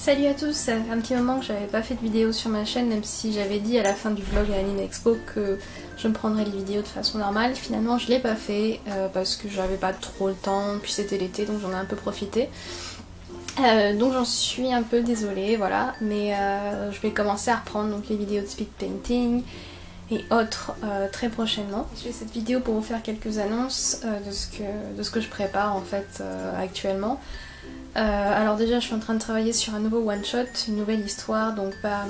Salut à tous, ça fait un petit moment que j'avais pas fait de vidéo sur ma chaîne, même si j'avais dit à la fin du vlog à Anime Expo que je me prendrais les vidéos de façon normale. Finalement je l'ai pas fait parce que j'avais pas trop le temps, puis c'était l'été donc j'en ai un peu profité. Donc j'en suis un peu désolée, voilà, mais je vais commencer à reprendre donc les vidéos de speed painting et autres très prochainement. Je fais cette vidéo pour vous faire quelques annonces de ce que je prépare en fait actuellement. Alors déjà je suis en train de travailler sur un nouveau one shot, une nouvelle histoire, donc pas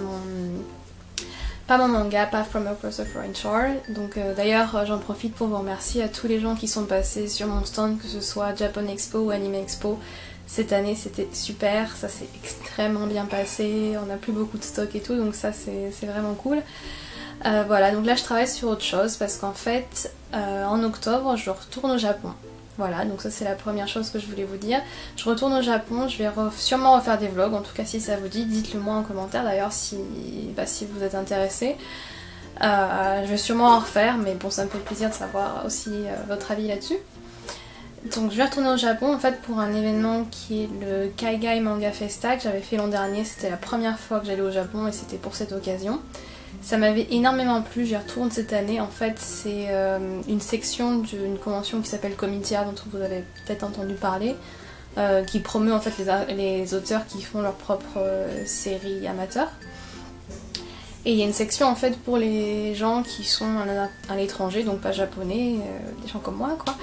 mon manga, pas From Across a Foreign Shore. Donc d'ailleurs j'en profite pour vous remercier à tous les gens qui sont passés sur mon stand, que ce soit Japan Expo ou Anime Expo. Cette année c'était super, ça s'est extrêmement bien passé, on n'a plus beaucoup de stock et tout, donc ça c'est vraiment cool. Voilà, donc là je travaille sur autre chose parce qu'en fait en octobre je retourne au Japon. Voilà, donc ça c'est la première chose que je voulais vous dire. Je retourne au Japon, je vais sûrement refaire des vlogs, en tout cas si ça vous dit, dites-le moi en commentaire d'ailleurs si vous êtes intéressés. Je vais sûrement en refaire, mais bon ça me fait plaisir de savoir aussi votre avis là-dessus. Donc je vais retourner au Japon en fait pour un événement qui est le Kaigai Manga Festa que j'avais fait l'an dernier. C'était la première fois que j'allais au Japon et c'était pour cette occasion. Ça m'avait énormément plu, j'y retourne cette année. En fait c'est une section d'une convention qui s'appelle Comitia, dont vous avez peut-être entendu parler, qui promeut en fait les auteurs qui font leur propre série amateur. Et il y a une section en fait pour les gens qui sont à l'étranger, donc pas japonais, des gens comme moi quoi.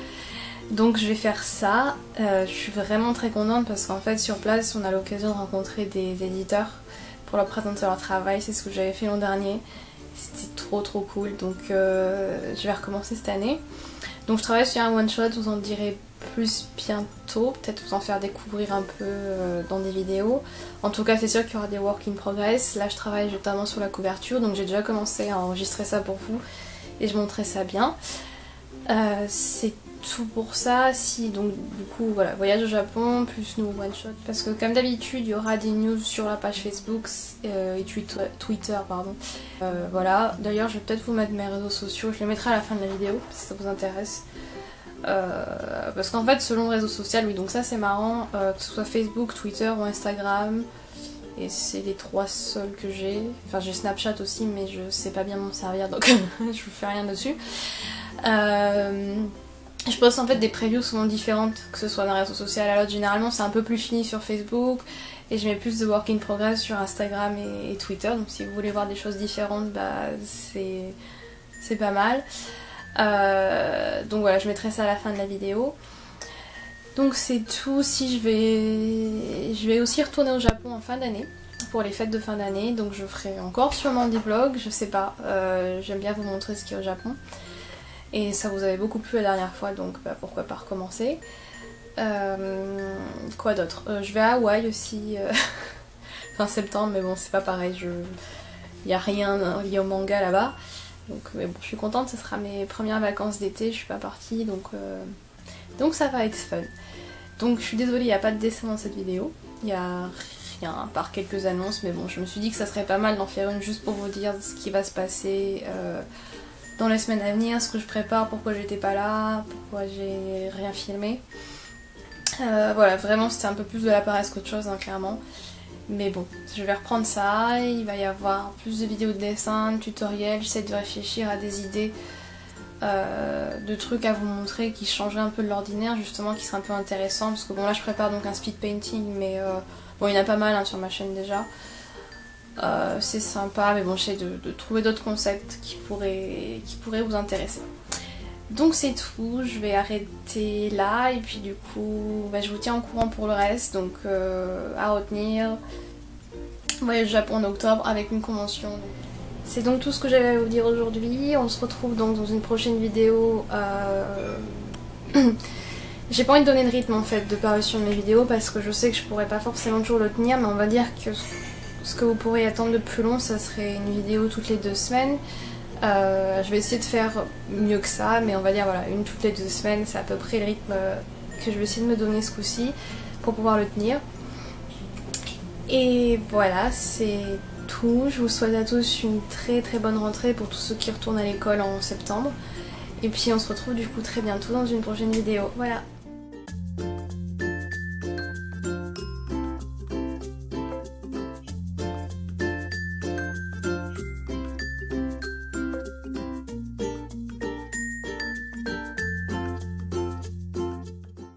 Donc je vais faire ça, je suis vraiment très contente parce qu'en fait sur place on a l'occasion de rencontrer des éditeurs pour leur présenter leur travail, c'est ce que j'avais fait l'an dernier, c'était trop cool, donc je vais recommencer cette année. Donc je travaille sur un one shot, vous en direz plus bientôt, peut-être vous en faire découvrir un peu dans des vidéos. En tout cas c'est sûr qu'il y aura des work in progress, là je travaille notamment sur la couverture, donc j'ai déjà commencé à enregistrer ça pour vous et je montrerai ça bien. C'est tout pour ça. Si donc du coup voilà, voyage au Japon plus nouveau one shot, parce que comme d'habitude il y aura des news sur la page Facebook et Twitter pardon. Voilà, d'ailleurs je vais peut-être vous mettre mes réseaux sociaux, je les mettrai à la fin de la vidéo si ça vous intéresse. Parce qu'en fait selon le réseau social, oui donc ça c'est marrant, que ce soit Facebook, Twitter ou Instagram, et c'est les trois seuls que j'ai. Enfin j'ai Snapchat aussi mais je sais pas bien m'en servir donc je vous fais rien dessus. Je poste en fait des previews souvent différentes, que ce soit d'un réseau social à l'autre. Généralement c'est un peu plus fini sur Facebook et je mets plus de work in progress sur Instagram et Twitter, donc si vous voulez voir des choses différentes bah c'est pas mal. Donc voilà, je mettrai ça à la fin de la vidéo. Donc c'est tout. Si je vais aussi retourner au Japon en fin d'année pour les fêtes de fin d'année, donc je ferai encore sûrement des vlogs, je sais pas, j'aime bien vous montrer ce qu'il y a au Japon. Et ça vous avait beaucoup plu la dernière fois, donc bah, pourquoi pas recommencer. Quoi d'autre, je vais à Hawaï aussi fin septembre, mais bon c'est pas pareil, il n'y a rien lié au manga là-bas. Donc mais bon, je suis contente, ce sera mes premières vacances d'été, je suis pas partie, donc ça va être fun. Donc je suis désolée, il n'y a pas de dessin dans cette vidéo, il n'y a rien à part quelques annonces, mais bon je me suis dit que ça serait pas mal d'en faire une juste pour vous dire ce qui va se passer dans les semaines à venir, ce que je prépare, pourquoi j'étais pas là, pourquoi j'ai rien filmé. Voilà, vraiment c'était un peu plus de la paresse qu'autre chose, hein, clairement. Mais bon, je vais reprendre ça, il va y avoir plus de vidéos de dessin, de tutoriels, j'essaie de réfléchir à des idées de trucs à vous montrer qui changeraient un peu de l'ordinaire, justement, qui seraient un peu intéressants. Parce que bon là je prépare donc un speed painting, mais bon il y en a pas mal hein, sur ma chaîne déjà. C'est sympa, mais bon j'essaie de trouver d'autres concepts qui pourraient vous intéresser. Donc c'est tout, je vais arrêter là et puis du coup bah, je vous tiens au courant pour le reste. Donc à retenir, voyage au Japon en octobre avec une convention. C'est donc tout ce que j'avais à vous dire aujourd'hui. On se retrouve donc dans une prochaine vidéo. J'ai pas envie de donner de rythme en fait de parution de mes vidéos parce que je sais que je pourrais pas forcément toujours le tenir, mais on va dire que ce que vous pourrez attendre de plus long, ça serait une vidéo toutes les 2 semaines. Je vais essayer de faire mieux que ça, mais on va dire voilà, une toutes les 2 semaines, c'est à peu près le rythme que je vais essayer de me donner ce coup-ci pour pouvoir le tenir. Et voilà, c'est tout. Je vous souhaite à tous une très bonne rentrée pour tous ceux qui retournent à l'école en septembre. Et puis on se retrouve du coup très bientôt dans une prochaine vidéo. Voilà.